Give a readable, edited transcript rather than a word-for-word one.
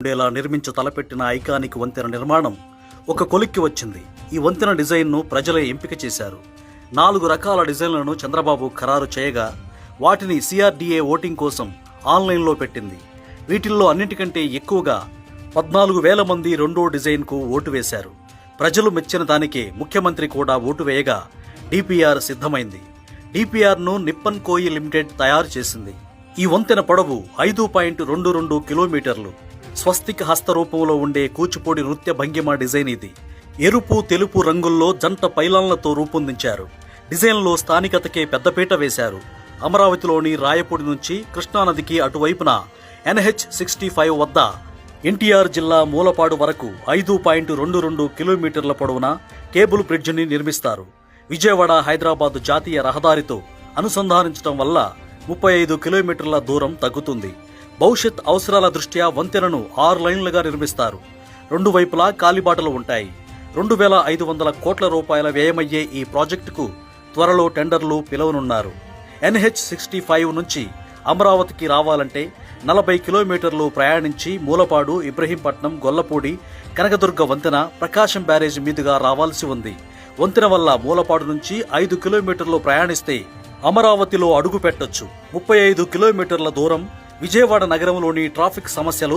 ఉండేలా నిర్మించ తలపెట్టిన ఐకానిక్ వంతెన నిర్మాణం ఒక కొలిక్కి వచ్చింది. ఈ వంతెన డిజైన్ను ప్రజలే ఎంపిక చేశారు. 4 రకాల డిజైన్లను చంద్రబాబు ఖరారు చేయగా వాటిని CRDA ఓటింగ్ కోసం ఆన్లైన్లో పెట్టింది. వీటిల్లో అన్నిటికంటే ఎక్కువగా 14,000 మంది రెండో డిజైన్కు ఓటు వేశారు. ప్రజలు మెచ్చిన దానికే ముఖ్యమంత్రి కూడా ఓటు వేయగా DPR సిద్ధమైంది. DPRను నిప్పన్ కోయి లిమిటెడ్ తయారు చేసింది. ఈ వంతెన పొడవు 5.22 కిలోమీటర్లు. స్వస్తిక్ హస్త రూపంలో ఉండే కూచిపూడి నృత్య భంగిమ డిజైన్ ఇది. ఎరుపు తెలుపు రంగుల్లో జంట పైలాన్లతో రూపొందించారు. డిజైన్లో స్థానికతకే పెద్దపీట వేశారు. అమరావతిలోని రాయపూడి నుంచి కృష్ణానదికి అటువైపున NH65 వద్ద NTR జిల్లా మూలపాడు వరకు 5.22 కిలోమీటర్ల పొడవున కేబుల్ బ్రిడ్జిని నిర్మిస్తారు. విజయవాడ హైదరాబాద్ జాతీయ రహదారితో అనుసంధానించడం వల్ల 35 కిలోమీటర్ల దూరం తగ్గుతుంది. భవిష్యత్ అవసరాల దృష్ట్యా వంతెనను 6 లైన్లుగా నిర్మిస్తారు. 2 వైపులా కాలిబాటలు ఉంటాయి. 2,500 కోట్ల రూపాయల వ్యయమయ్యే ఈ ప్రాజెక్టుకు త్వరలో టెండర్లు పిలవనున్నారు. NH65 నుంచి అమరావతికి రావాలంటే 40 కిలోమీటర్లు ప్రయాణించి మూలపాడు, ఇబ్రహీంపట్నం, గొల్లపూడి, కనకదుర్గ వంతెన, ప్రకాశం బ్యారేజ్ మీదుగా రావాల్సి ఉంది. వంతెన వల్ల మూలపాడు నుంచి 5 కిలోమీటర్లు ప్రయాణిస్తే అమరావతిలో అడుగు పెట్టొచ్చు. 35 కిలోమీటర్ల దూరం. విజయవాడ నగరంలోని ట్రాఫిక్ సమస్యలు